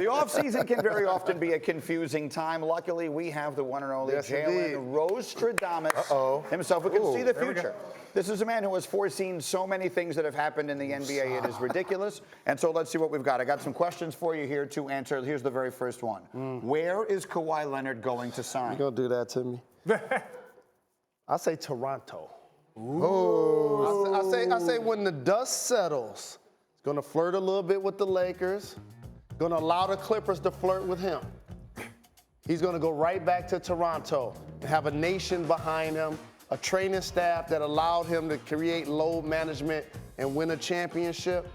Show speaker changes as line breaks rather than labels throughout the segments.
offseason can very often be a confusing time. Luckily, we have the one and only Jalen Rose-tradamus himself who can see the future. This is a man who has foreseen so many things that have happened in the NBA. It is ridiculous. And so let's see what we've got. I got some questions for you here to answer. Here's the very first one. Where is Kawhi Leonard going to sign?
You gonna do that to me? I say Toronto.
Ooh.
I say when the dust settles, he's gonna flirt a little bit with the Lakers, gonna allow the Clippers to flirt with him. He's gonna go right back to Toronto and have a nation behind him, a training staff that allowed him to create load management and win a championship.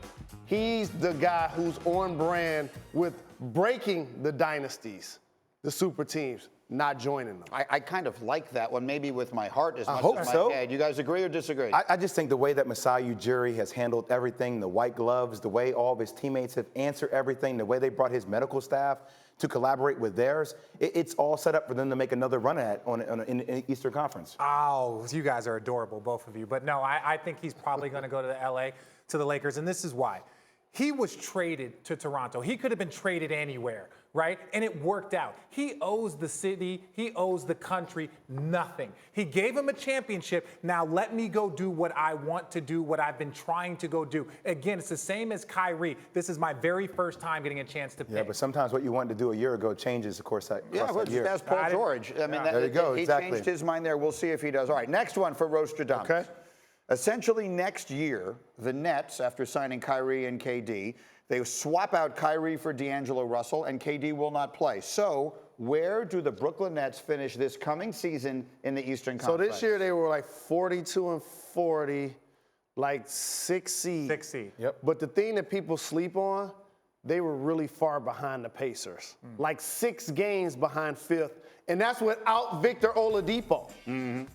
He's the guy who's on brand with breaking the dynasties, the super teams, not joining them.
I kind of like that one, maybe with my heart as much
hope
as my
so.
head. You guys agree or disagree?
I just think the way that Masai Ujiri has handled everything, the white gloves, the way all of his teammates have answered everything, the way they brought his medical staff to collaborate with theirs, it's all set up for them to make another run at in the Eastern Conference.
Oh, you guys are adorable, both of you. But no, I think he's probably going to go to the LA, to the Lakers, and this is why. He was traded to Toronto. He could have been traded anywhere, right? And it worked out. He owes the city, he owes the country nothing. He gave him a championship. Now let me go do what I want to do, what I've been trying to go do. Again, it's the same as Kyrie. This is my very first time getting a chance to pick.
Yeah, but sometimes what you wanted to do a year ago changes, of course, that year.
That's Paul George. I mean,
there you go,
he
exactly.
changed his mind there. We'll see if he does. All right, next one for Rose-tradamus.
Okay.
Essentially, next year, the Nets, after signing Kyrie and KD, they swap out Kyrie for D'Angelo Russell, and KD will not play. So, where do the Brooklyn Nets finish this coming season in the Eastern Conference?
So this year they were like 42-40, like 6 seed.
6 seed.
Yep.
But the thing that people sleep on, they were really far behind the Pacers, like 6 games behind 5th. And that's without Victor Oladipo.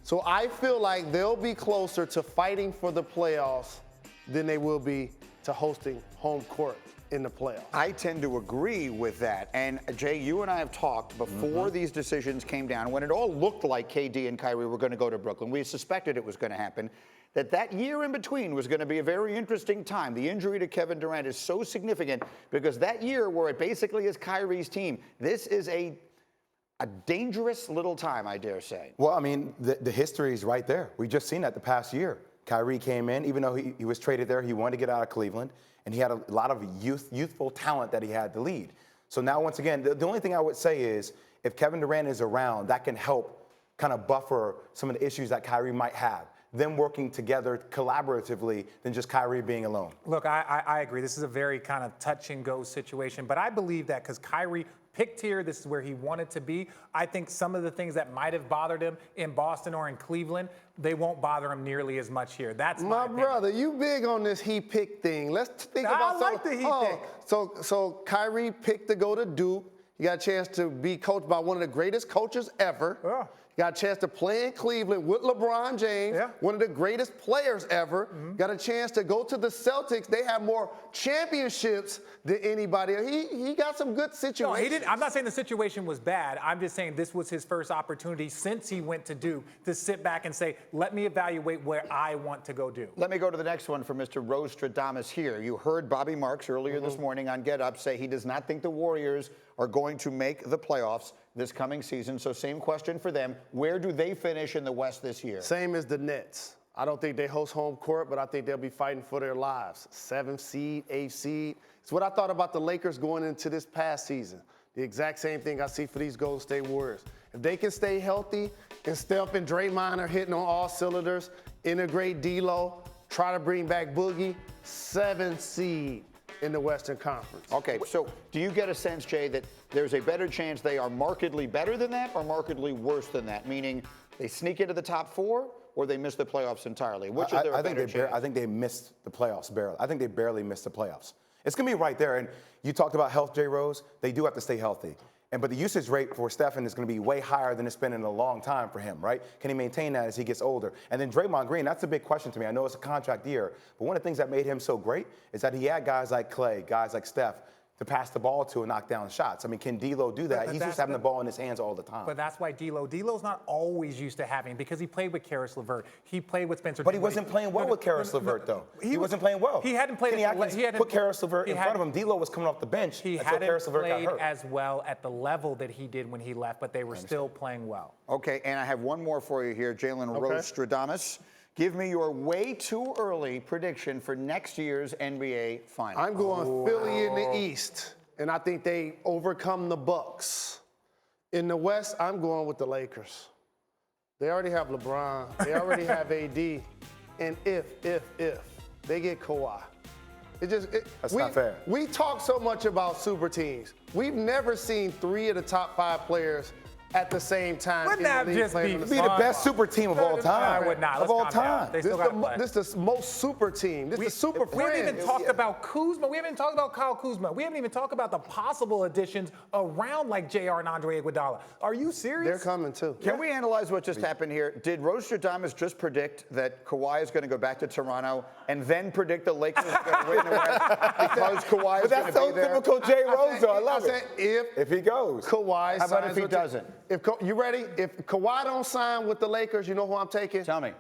So I feel like they'll be closer to fighting for the playoffs than they will be to hosting home court in the playoffs.
I tend to agree with that. And Jay, you and I have talked before these decisions came down, when it all looked like KD and Kyrie were going to go to Brooklyn. We suspected it was going to happen. That year in between was going to be a very interesting time. The injury to Kevin Durant is so significant because that year where it basically is Kyrie's team, this is a dangerous little time, I dare say.
Well, I mean, the history is right there. We just seen that the past year. Kyrie came in, even though he was traded there, he wanted to get out of Cleveland, and he had a lot of youthful talent that he had to lead. So now, once again, the only thing I would say is if Kevin Durant is around, that can help kind of buffer some of the issues that Kyrie might have. Them working together collaboratively than just Kyrie being alone.
Look, I agree. This is a very kind of touch-and-go situation, but I believe that because Kyrie picked here, this is where he wanted to be. I think some of the things that might have bothered him in Boston or in Cleveland, they won't bother him nearly as much here. That's my opinion.
Brother, you big on this he picked thing. Let's think about
like the he pick.
So Kyrie picked to go to Duke. He got a chance to be coached by one of the greatest coaches ever.
Yeah.
Got a chance to play in Cleveland with LeBron James, one of the greatest players ever. Got a chance to go to the Celtics. They have more championships than anybody. He got some good situations.
No, he didn't. I'm not saying the situation was bad. I'm just saying this was his first opportunity since he went to Duke to sit back and say, let me evaluate where I want to go do.
Let me go to the next one for Mr. Rose-tradamus here. You heard Bobby Marks earlier this morning on Get Up say he does not think the Warriors are going to make the playoffs this coming season. So same question for them. Where do they finish in the West this year?
Same as the Nets. I don't think they host home court, but I think they'll be fighting for their lives. 7th seed, 8th seed. It's what I thought about the Lakers going into this past season. The exact same thing I see for these Golden State Warriors. If they can stay healthy and Steph and Draymond are hitting on all cylinders, integrate D'Lo, try to bring back Boogie, 7th seed in the Western Conference.
Okay, so do you get a sense, Jay, that there's a better chance they are markedly better than that or markedly worse than that? Meaning they sneak into the top 4 or they miss the playoffs entirely? Which is their better chance?
I think they missed the playoffs barely. I think they barely missed the playoffs. It's going to be right there. And you talked about health, Jay Rose. They do have to stay healthy. But the usage rate for Stephen is going to be way higher than it's been in a long time for him, right? Can he maintain that as he gets older? And then Draymond Green, that's a big question to me. I know it's a contract year, but one of the things that made him so great is that he had guys like Clay, guys like Steph, to pass the ball to and knock down shots. I mean, can D'Lo do that?
But
He's used to having the ball in his hands all the time.
But that's why D'Lo's not always used to having, because he played with Karis LeVert. He played with Spencer
But he
Dinwiddie.
wasn't playing well with Karis LeVert, though. He wasn't playing well.
He hadn't played.
Kenny Atkins put Karis LeVert in front of him. D'Lo was coming off the bench
He
until
hadn't
Karis LeVert got
played
hurt.
as well at the level that he did when he left, but they were still playing well.
Okay, and I have one more for you here, Jalen Rose-tradamus. Give me your way too early prediction for next year's NBA Finals.
I'm going Philly in the East, and I think they overcome the Bucks. In the West, I'm going with the Lakers. They already have LeBron. They already have AD. And if they get Kawhi,
That's not fair.
We talk so much about super teams. We've never seen 3 of the top 5 players at the same time.
Wouldn't that just be
Be the best super team of all time.
I would not.
Of
Let's
all
calm down.
time.
They still gotta play.
This is the most super team. This is super
We haven't
friends.
even talked about Kuzma. We haven't even talked about Kyle Kuzma. We haven't even talked about the possible additions around like JR and Andre Iguodala. Are you serious?
They're coming too.
Can we analyze what just happened here? Did Rose-tradamus just predict that Kawhi is going to go back to Toronto and then predict the Lakers are going to win the West because Kawhi is going
But that's
to
so
be there?
typical Jay Rose, though. I love
said
it. If he goes.
Kawhi
How about
signs
if he
with
doesn't?
You ready? If Kawhi don't sign with the Lakers, you know who I'm taking?
Tell me.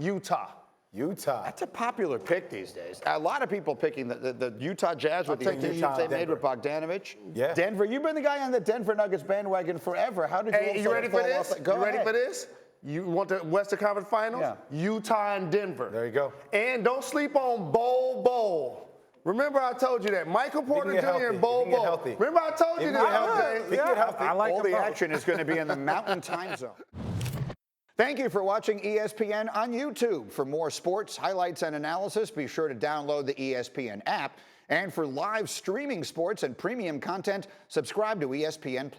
Utah.
Utah.
That's a popular pick these days. A lot of people picking the Utah Jazz with the
taking
additions
Utah,
they made
Denver.
with Bogdanovich.
Yeah.
Denver, you've been the guy on the Denver Nuggets bandwagon forever. How did you all
Hey, you
sort
ready
of
for
fall
this?
off? Go
You ready
ahead.
for this? You want the Western Conference Finals?
Yeah.
Utah and Denver.
There you go.
And don't sleep on Bol. Remember I told you that. Michael Porter
get
Jr.
healthy.
and Bol
He can get healthy.
Remember I told you
He can get healthy.
that.
He can get healthy.
I like
All
them
the
both.
action is going to be in the Mountain Time Zone. Thank you for watching ESPN on YouTube. For more sports, highlights, and analysis, be sure to download the ESPN app. And for live streaming sports and premium content, subscribe to ESPN+.